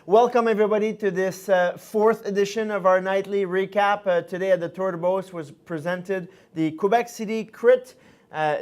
Welcome everybody to this fourth edition of our nightly recap. Today at the Tour de Beauce was presented the Quebec City Crit.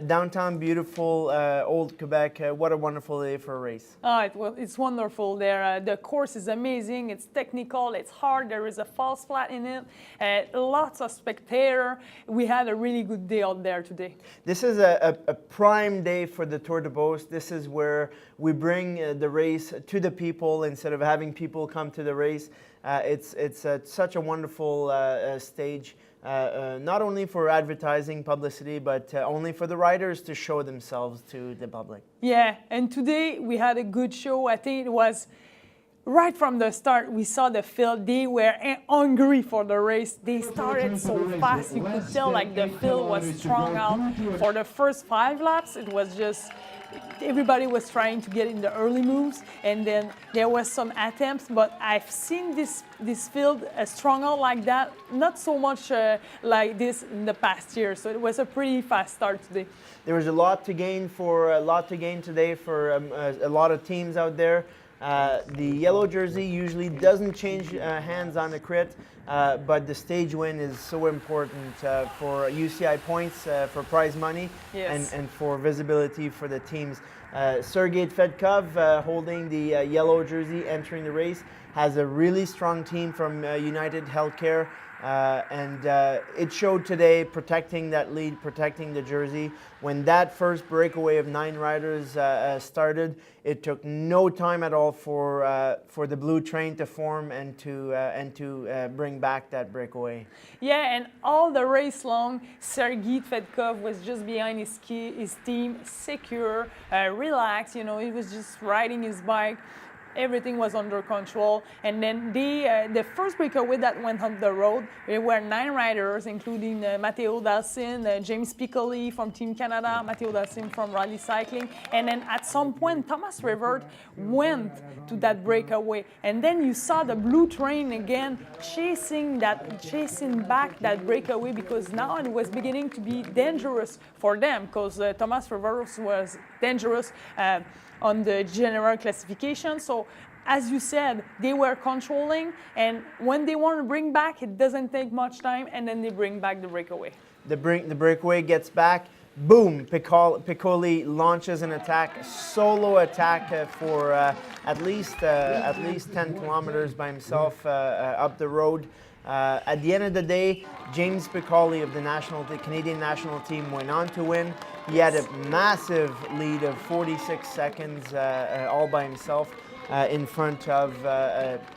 Downtown, beautiful, old Quebec. What a wonderful day for a race. It's wonderful there. The course is amazing. It's technical. It's hard. There is a false flat in it. Lots of spectators. We had a really good day out there today. This is a prime day for the Tour de Beauce. This is where we bring the race to the people instead of having people come to the race. It's such a wonderful stage. Not only for advertising publicity, but only for the riders to show themselves to the public. Yeah, and today we had a good show. I think it was right from the start. We saw the field. They were hungry for the race. They started so fast. You could tell like the field was strung out. For the first 5 laps, it was just everybody was trying to get in the early moves, and then there was some attempts, but I've seen this field strung out like that, not so much like this in the past year. So it was a pretty fast start today. There was a lot to gain today for a lot of teams out there. The yellow jersey usually doesn't change hands on the crit, but the stage win is so important for UCI points, for prize money, yes, and for visibility for the teams. Sergei Fedkov, holding the yellow jersey, entering the race, has a really strong team from United Healthcare. And it showed today, protecting that lead, protecting the jersey. When that first breakaway of 9 riders started, it took no time at all for the blue train to form and to bring back that breakaway. Yeah, and all the race long, Sergei Fedkov was just behind his team, secure, relaxed. You know, he was just riding his bike. Everything was under control, and then the first breakaway that went on the road, there were 9 riders, including Matteo Dalsin, James Piccoli from Team Canada, Matteo Dalsin from Rally Cycling, and then at some point Thomas Revert went to that breakaway, and then you saw the blue train again chasing back that breakaway, because now it was beginning to be dangerous for them, because Thomas Revert was dangerous on the general classification. So as you said, they were controlling, and when they want to bring back, it doesn't take much time, and then they bring back the breakaway. The breakaway gets back, boom, Piccoli launches an attack, solo attack for at least 10 kilometers by himself up the road. At the end of the day, James Piccoli of the Canadian national team went on to win. He had a massive lead of 46 seconds all by himself in front of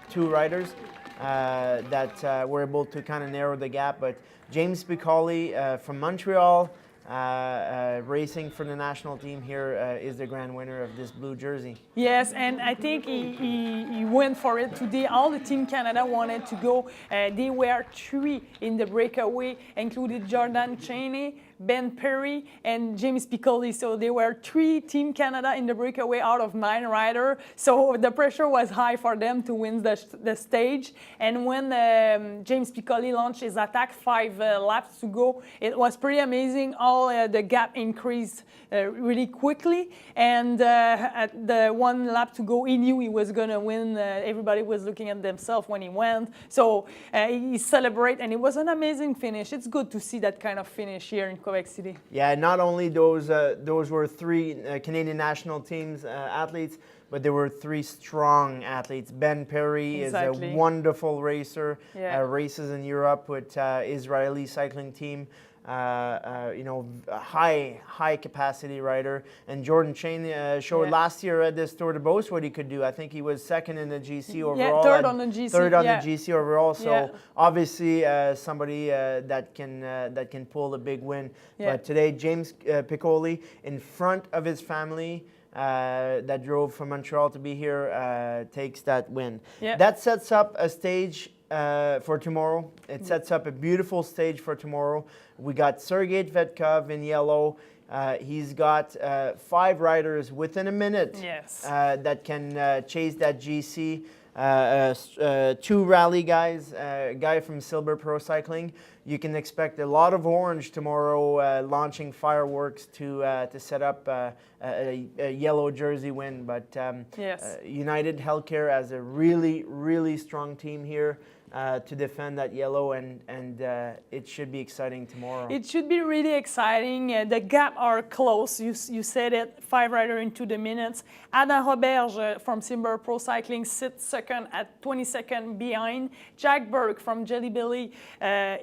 2 riders that were able to kind of narrow the gap. But James Piccoli from Montreal, racing for the national team here, is the grand winner of this blue jersey. Yes, and I think he went for it today. All the Team Canada wanted to go. They were 3 in the breakaway, included Jordan Cheney, Ben Perry, and James Piccoli. So there were 3 Team Canada in the breakaway out of 9 riders. So the pressure was high for them to win the stage. And when James Piccoli launched his attack, 5 laps to go, it was pretty amazing. All the gap increased really quickly. And at the 1 lap to go, he knew he was going to win. Everybody was looking at themselves when he went. So he celebrated, and it was an amazing finish. It's good to see that kind of finish here in Quebec City. Yeah, not only those were 3 Canadian national teams athletes, but there were 3 strong athletes. Ben Perry is a wonderful racer, races in Europe with Israeli cycling team. A high capacity rider, and Jordan Cheney showed last year at this Tour de Beauce what he could do. I think he was 2nd in the GC overall. Yeah, 3rd on the GC. 3rd on the GC overall. So obviously somebody that can pull a big win. But today, James Piccoli, in front of his family, that drove from Montreal to be here, takes that win. That sets up a stage for tomorrow. It sets up a beautiful stage for tomorrow. We got Sergei Fedkov in yellow. He's got 5 riders within a minute Yes. that can chase that GC. 2 rally guys, a guy from Silver Pro Cycling. You can expect a lot of orange tomorrow, launching fireworks to set up a yellow jersey win. But Yes. United Healthcare has a really strong team here to defend that yellow, and it should be exciting tomorrow. It should be really exciting. The gap are close. You said it. 5 riders into the minutes. Adam Roberge from Silver Pro Cycling sits second at 20 seconds behind. Jack Burke from Jelly Belly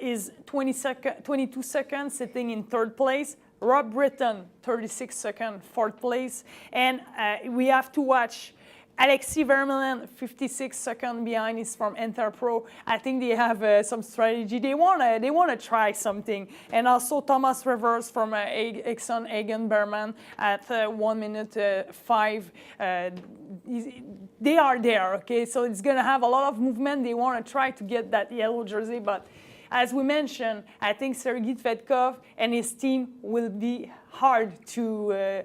is 22 seconds, sitting in 3rd place. Rob Britton, 36 seconds, 4th place. And we have to watch Alexis Vermeulen, 56 seconds behind, is from Interpro. I think they have some strategy. They wanna try something. And also Thomas Rivers from Exxon Egan Berman at 1 minute 5. They are there, okay? So it's gonna have a lot of movement. They wanna try to get that yellow jersey, but as we mentioned, I think Sergei Tvetkov and his team will be hard to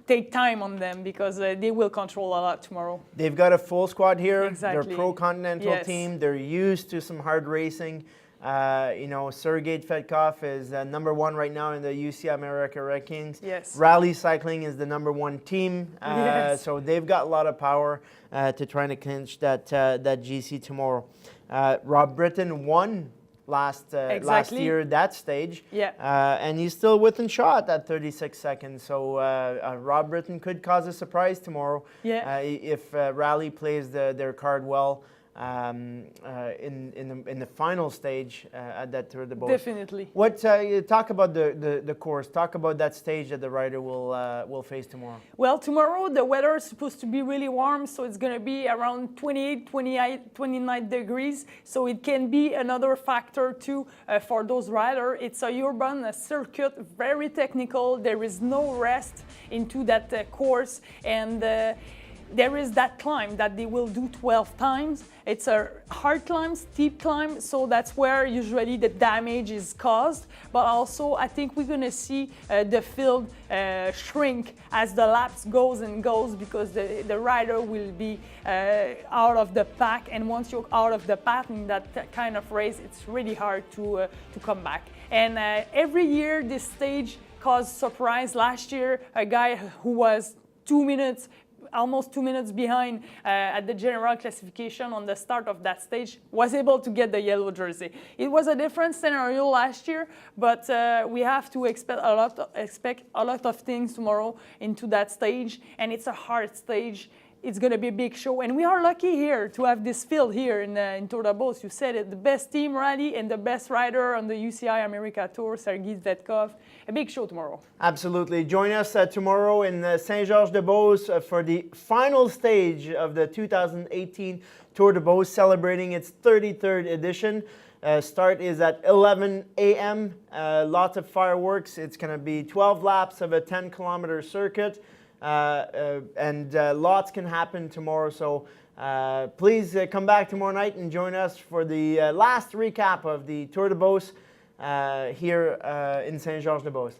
take time on them, because they will control a lot tomorrow. They've got a full squad here. Exactly. They're pro-continental Yes. team. They're used to some hard racing. Sergei Tvetkov is number 1 right now in the UCI America rankings. Yes. Rally Cycling is the number 1 team. Yes. So they've got a lot of power to try to clinch that GC tomorrow. Rob Britton won last year at that stage. Yeah. And he's still within shot at 36 seconds. So Rob Britton could cause a surprise tomorrow. Yeah. If Rally plays their card well in the final stage at that Tour de Beauce. Definitely. What you talk about the course? Talk about that stage that the rider will face tomorrow. Well, tomorrow the weather is supposed to be really warm, so it's going to be around 29 degrees. So it can be another factor too for those riders. It's a urban circuit, very technical. There is no rest into that course, and there is that climb that they will do 12 times. It's a hard climb, steep climb, so that's where usually the damage is caused. But also, I think we're gonna see the field shrink as the laps goes, because the rider will be out of the pack. And once you're out of the pack in that kind of race, it's really hard to come back. And every year, this stage caused surprise. Last year, a guy who was almost 2 minutes behind at the general classification on the start of that stage was able to get the yellow jersey. It was a different scenario last year, but we have to expect a lot of things tomorrow into that stage, and it's a hard stage. It's going to be a big show, and we are lucky here to have this field here in Tour de Beauce. You said it, the best team rally and the best rider on the UCI America Tour, Sergei Tvetkov. A big show tomorrow. Absolutely. Join us tomorrow in Saint-Georges-de-Beauce for the final stage of the 2018 Tour de Beauce, celebrating its 33rd edition. Start is at 11 a.m. Lots of fireworks. It's going to be 12 laps of a 10-kilometer circuit. And lots can happen tomorrow, so please come back tomorrow night and join us for the last recap of the Tour de Beauce here in Saint-Georges-de-Beauce.